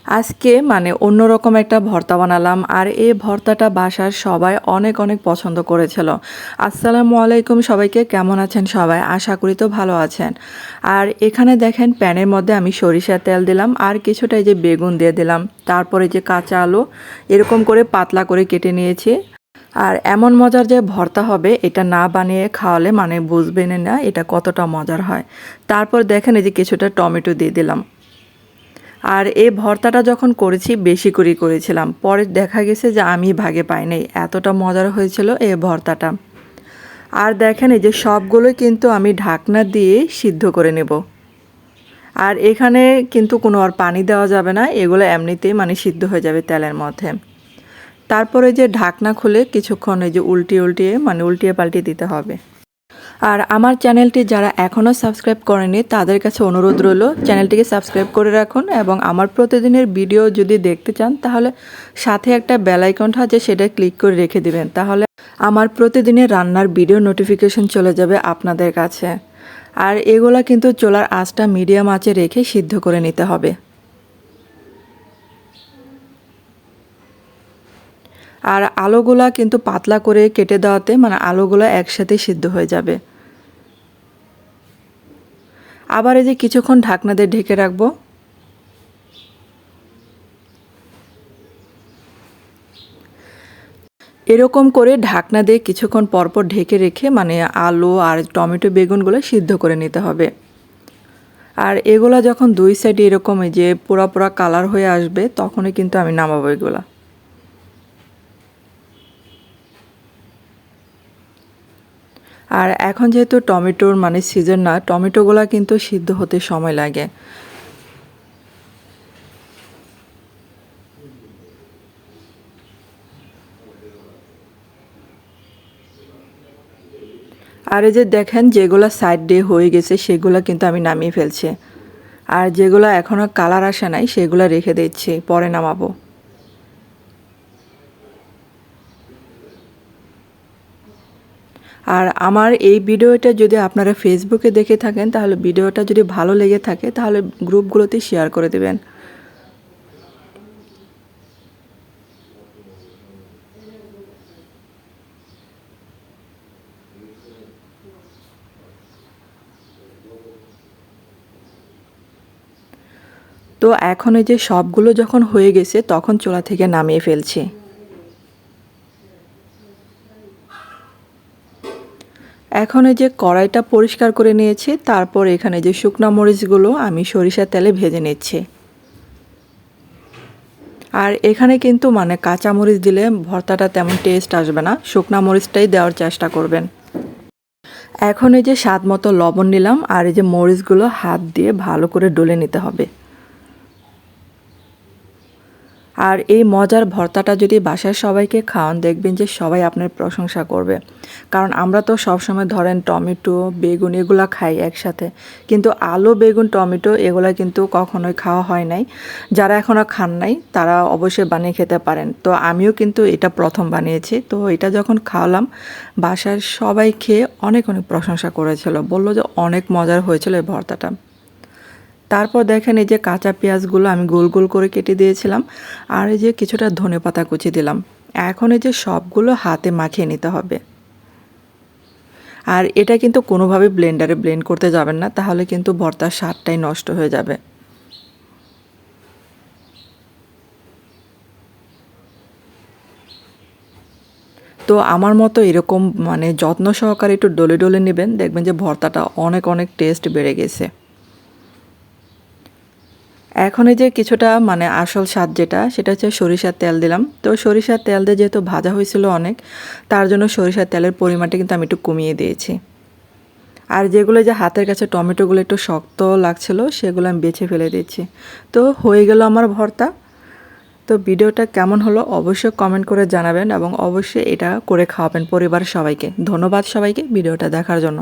আজকে মানে অন্যরকম একটা ভর্তা বানালাম আর এই ভর্তাটা বাসার সবাই অনেক অনেক পছন্দ করেছিল। আসসালামু আলাইকুম সবাইকে, কেমন আছেন সবাই? আশা করি তো ভালো আছেন। আর এখানে দেখেন প্যানের মধ্যে আমি সরিষার তেল দিলাম আর কিছুটা এই যে বেগুন দিয়ে দিলাম, তারপরে যে কাঁচা আলু এরকম করে পাতলা করে কেটে নিয়েছি। আর এমন মজার যে ভর্তা হবে এটা না বানিয়ে খাওয়ালে মানে বুঝবেন না এটা কতটা মজার হয়। তারপর দেখেন এই যে কিছুটা টমেটো দিয়ে দিলাম। আর এই ভর্তাটা যখন করেছি বেশি করেই করেছিলাম, পরে দেখা গেছে যে আমি ভাগে পাই নাই, এতটা মজার হয়েছিল এই ভর্তাটা। আর দেখেন এই যে সবগুলোই কিন্তু আমি ঢাকনা দিয়ে সিদ্ধ করে নেব। আর এখানে কিন্তু কোনো আর পানি দেওয়া যাবে না, এগুলো এমনিতেই মানে সিদ্ধ হয়ে যাবে তেলের মধ্যে। তারপরে যে ঢাকনা খুলে কিছুক্ষণ এই যে উল্টিয়ে পাল্টিয়ে দিতে হবে। আর আমার চ্যানেলটি যারা এখনও সাবস্ক্রাইব করেনি তাদের কাছে অনুরোধ রইল চ্যানেলটিকে সাবস্ক্রাইব করে রাখুন, এবং আমার প্রতিদিনের ভিডিও যদি দেখতে চান তাহলে সাথে একটা বেল আইকনটা আছে সেটা ক্লিক করে রেখে দিবেন, তাহলে আমার প্রতিদিনের রান্নার ভিডিও নোটিফিকেশন চলে যাবে আপনাদের কাছে। আর এগুলা কিন্তু চুলার আঁচটা মিডিয়াম আঁচে রেখে সিদ্ধ করে নিতে হবে। আর আলুগুলা কিন্তু পাতলা করে কেটে দেওয়াতে মানে আলুগুলা একসাথে সিদ্ধ হয়ে যাবে। আবার এই যে কিছুক্ষণ ঢাকনা দিয়ে ঢেকে রাখবো। এরকম করে ঢাকনা দিয়ে কিছুক্ষণ পরপর ঢেকে রেখে মানে আলু আর টমেটো বেগুনগুলো সিদ্ধ করে নিতে হবে। আর এগুলা যখন দুই সাইডে এরকম এই যে পোড়া পোড়া কালার হয়ে আসবে তখনই কিন্তু আমি নামাবো এগুলা। আর এখন যেহেতু টমেটোর মানে সিজন না, টমেটোগুলা কিন্তু সিদ্ধ হতে সময় লাগে। আর এই যে দেখেন যেগুলো সাইড দিয়ে হয়ে গেছে সেগুলো কিন্তু আমি নামিয়ে ফেলছি। আর যেগুলো এখনও কালার আসে নাই সেগুলো রেখে দিচ্ছি, পরে নামাবো। আর আমার এই ভিডিওটা যদি আপনারা ফেসবুকে দেখে থাকেন তাহলে ভিডিওটা যদি ভালো লেগে থাকে তাহলে গ্রুপগুলোতে শেয়ার করে দেবেন। তো এখন এই যে সবগুলো যখন হয়ে গেছে তখন চুলা থেকে নামিয়ে ফেলছি। এখন এই যে কড়াইটা পরিষ্কার করে নিয়েছি, তারপর এখানে যে শুকনা মরিচগুলো আমি সরিষার তেলে ভেজে নিচ্ছি। আর এখানে কিন্তু মানে কাঁচা মরিচ দিলে ভর্তাটা তেমন টেস্ট আসবে না, শুকনা মরিচটাই দেওয়ার চেষ্টা করবেন। এখন এই যে স্বাদ মতো লবণ নিলাম আর এই যে মরিচগুলো হাত দিয়ে ভালো করে ডলে নিতে হবে। আর এই মজার ভর্তাটা যদি বাসায় সবাইকে খাওয়ান দেখবেন যে সবাই আপনার প্রশংসা করবে। কারণ আমরা তো সবসময় ধরেন টমেটো বেগুন এগুলা খাই একসাথে, কিন্তু আলু বেগুন টমেটো এগুলা কিন্তু কখনোই খাওয়া হয় নাই। যারা এখনও খান নাই তারা অবশ্যই বানিয়ে খেতে পারেন। তো আমিও কিন্তু এটা প্রথম বানিয়েছি, তো এটা যখন খাওয়ালাম বাসার সবাই খেয়ে অনেক অনেক প্রশংসা করেছিল, বললো যে অনেক মজার হয়েছিল এই ভর্তাটা। তারপর দেখেন এই যে কাঁচা পেঁয়াজগুলো আমি গোল গোল করে কেটে দিয়েছিলাম আর এই যে কিছুটা ধনেপাতা কুচি দিলাম। এখন এই যে সবগুলো হাতে মাখিয়ে নিতে হবে। আর এটা কিন্তু কোনোভাবে ব্লেন্ডারে ব্লেন্ড করতে যাবেন না, তাহলে কিন্তু ভর্তার স্বাদটাই নষ্ট হয়ে যাবে। তো আমার মতো এরকম মানে যত্ন সহকারে একটু ডলে ডলে নেবেন, দেখবেন যে ভর্তাটা অনেক অনেক টেস্ট বেড়ে গেছে। এখন এই যে কিছুটা মানে আসল স্বাদ যেটা সেটা হচ্ছে সরিষার তেল দিলাম। তো সরিষার তেল দিয়ে যেহেতু ভাজা হয়েছিল অনেক, তার জন্য সরিষার তেলের পরিমাণটা কিন্তু আমি একটু কমিয়ে দিয়েছি। আর যেগুলো যে হাতের কাছে টমেটোগুলো একটু শক্ত লাগছিল সেগুলো আমি বেছে ফেলে দিচ্ছি। তো হয়ে গেল আমার ভর্তা। তো ভিডিওটা কেমন হলো অবশ্যই কমেন্ট করে জানাবেন এবং অবশ্যই এটা করে খাওয়াবেন পরিবারের সবাইকে। ধন্যবাদ সবাইকে ভিডিওটা দেখার জন্য।